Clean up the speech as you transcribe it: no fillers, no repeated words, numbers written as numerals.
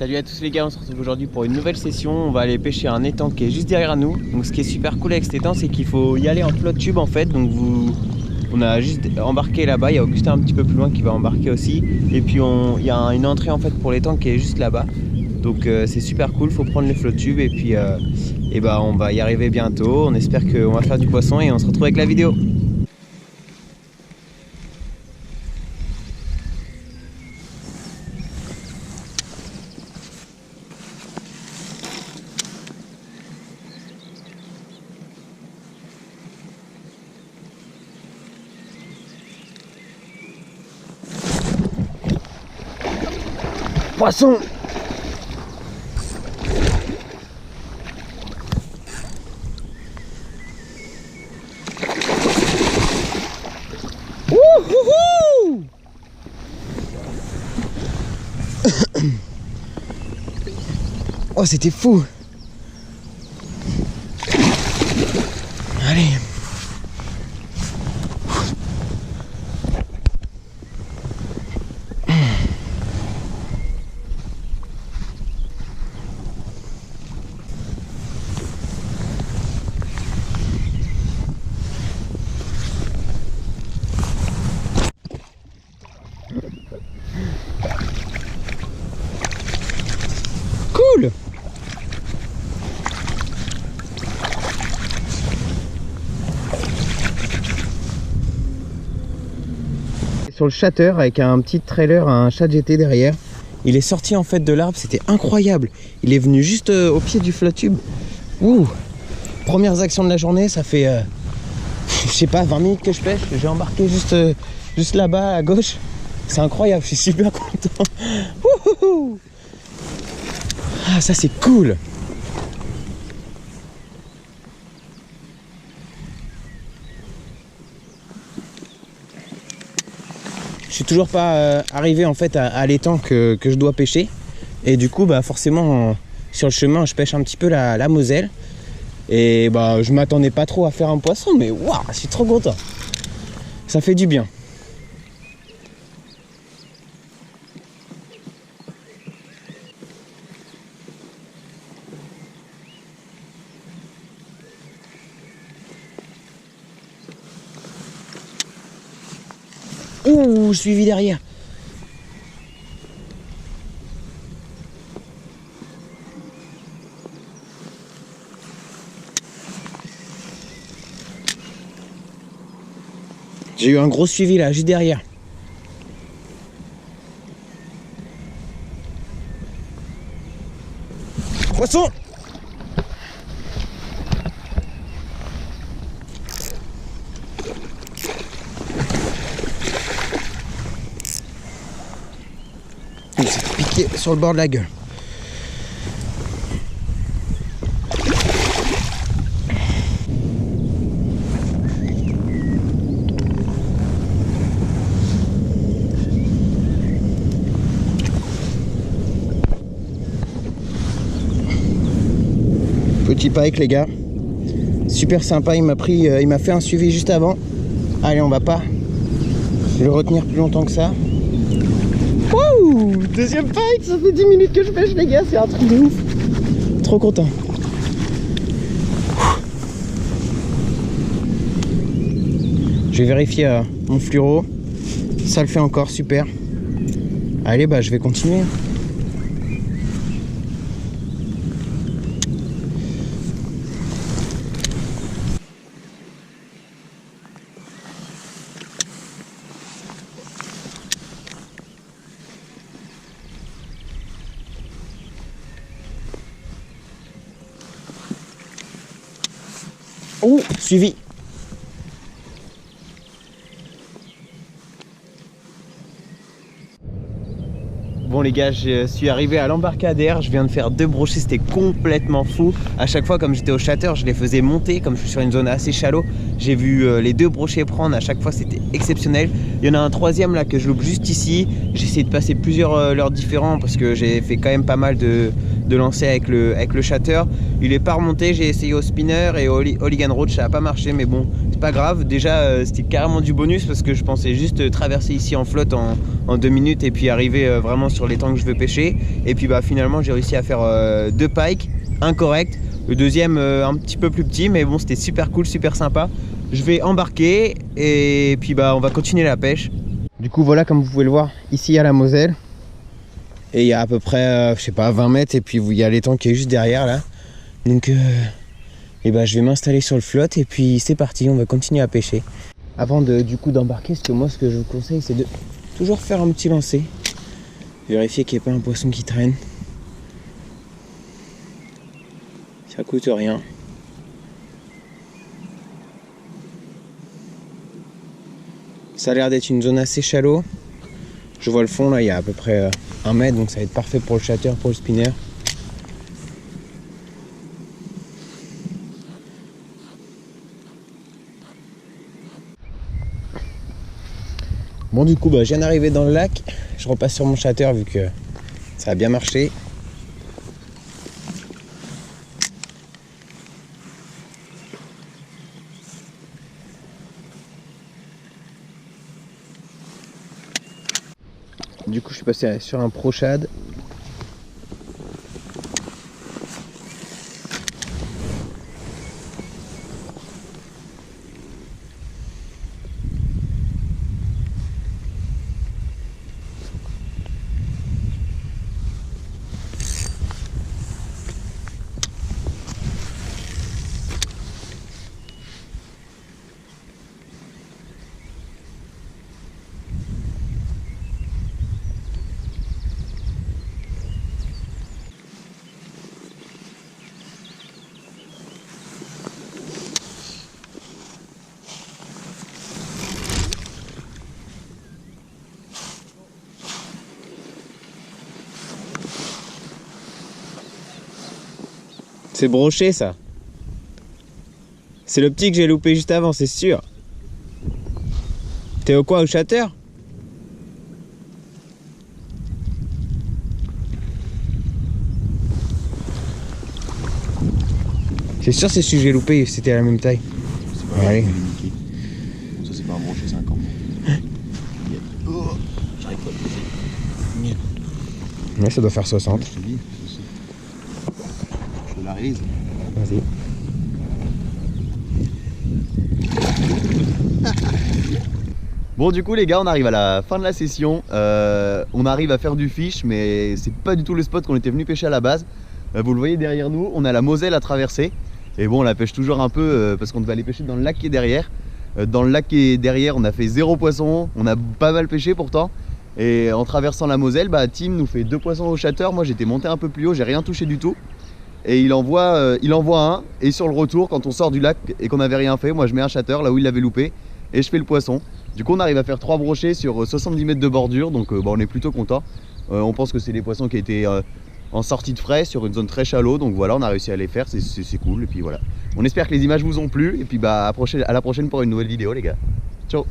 Salut à tous les gars, on se retrouve aujourd'hui pour une nouvelle session. On va aller pêcher un étang qui est juste derrière nous. Donc ce qui est super cool avec cet étang, c'est qu'il faut y aller en flotte tube en fait. Donc on a juste embarqué là-bas, il y a Augustin un petit peu plus loin qui va embarquer aussi. Et puis il y a une entrée en fait pour l'étang qui est juste là-bas. Donc c'est super cool, faut prendre les flottes tubes et puis on va y arriver bientôt. On espère qu'on va faire du poisson et on se retrouve avec la vidéo. Poisson! Wouhou! Oh, c'était fou! Allez! Cool! Sur le shatter avec un petit trailer, un chat GT derrière. Il est sorti en fait de l'arbre, c'était incroyable. Il est venu juste au pied du flotte tube. Ouh! Premières actions de la journée, ça fait je sais pas 20 minutes que je pêche. J'ai embarqué juste là-bas à gauche. C'est incroyable, je suis super content. Wouhou! Ah, ça c'est cool. Je suis toujours pas arrivé en fait à l'étang que je dois pêcher. Et du coup bah forcément sur le chemin je pêche un petit peu la Moselle. Et bah je m'attendais pas trop à faire un poisson, mais waouh, je suis trop content. Ça fait du bien. Ouh, suivi derrière. J'ai eu un gros suivi là, juste derrière. Poisson! Il s'est piqué sur le bord de la gueule. Petit pike les gars, super sympa, il m'a fait un suivi juste avant. Allez, on va pas le retenir plus longtemps que ça. Wouh, deuxième pike, ça fait 10 minutes que je pêche les gars, c'est un truc de ouf. Trop content. Je vais vérifier mon fluoro, ça le fait encore, super. Allez, bah je vais continuer. Oh, suivi. Bon les gars, je suis arrivé à l'embarcadère, je viens de faire 2 brochets, c'était complètement fou. À chaque fois comme j'étais au shatter, je les faisais monter, comme je suis sur une zone assez shallow. J'ai vu les 2 brochets prendre, à chaque fois c'était exceptionnel. Il y en a un troisième là que je loupe juste ici. J'ai essayé de passer plusieurs leurres différents parce que j'ai fait quand même pas mal de lancer avec le shatter. Il est pas remonté, j'ai essayé au spinner et au Hooligan Roach, ça n'a pas marché, mais bon, c'est pas grave. Déjà c'était carrément du bonus parce que je pensais juste traverser ici en flotte en 2 minutes et puis arriver vraiment sur l'étang que je veux pêcher. Et puis bah finalement j'ai réussi à faire 2 pikes, un correct, le deuxième un petit peu plus petit, mais bon c'était super cool, super sympa. Je vais embarquer et puis bah on va continuer la pêche. Du coup voilà, comme vous pouvez le voir, ici il y a la Moselle. Et il y a à peu près, je sais pas, 20 mètres et puis il y a l'étang qui est juste derrière là. Donc et bah, je vais m'installer sur le flotte et puis c'est parti, on va continuer à pêcher. Avant du coup d'embarquer, ce que je vous conseille, c'est de toujours faire un petit lancer. Vérifier qu'il n'y ait pas un poisson qui traîne. Ça coûte rien. Ça a l'air d'être une zone assez shallow. Je vois le fond là, il y a à peu près 1 mètre, donc ça va être parfait pour le chatter, pour le spinner. Bon du coup bah, je viens d'arriver dans le lac, je repasse sur mon chatter vu que ça a bien marché. Du coup je suis passé sur un pro shad. C'est broché ça. C'est le petit que j'ai loupé juste avant, c'est sûr. T'es au quoi, au chatter? C'est sûr c'est celui que j'ai loupé, c'était à la même taille. Allez. Ça c'est pas un brochet, c'est un camp. J'arrive pas à le poser. Ouais, ça doit faire 60. Je te dis, je la réalise. Vas-y. Bon du coup les gars, on arrive à la fin de la session. On arrive à faire du fish, mais c'est pas du tout le spot qu'on était venu pêcher à la base. Vous le voyez derrière nous, on a la Moselle à traverser. Et bon, on la pêche toujours un peu parce qu'on devait aller pêcher dans le lac qui est derrière. Dans le lac qui est derrière, on a fait 0 poisson. On a pas mal pêché pourtant. Et en traversant la Moselle, bah, Tim nous fait 2 poissons au chatter. Moi j'étais monté un peu plus haut, j'ai rien touché du tout. Et il envoie un. Et sur le retour, quand on sort du lac et qu'on n'avait rien fait, moi je mets un chatter là où il l'avait loupé. Et je fais le poisson. Du coup on arrive à faire 3 brochets sur 70 mètres de bordure. Donc bah, on est plutôt content. On pense que c'est des poissons qui étaient en sortie de frais sur une zone très shallow. Donc voilà, on a réussi à les faire, c'est cool. Et puis voilà. On espère que les images vous ont plu. Et puis bah à la prochaine pour une nouvelle vidéo les gars. Ciao.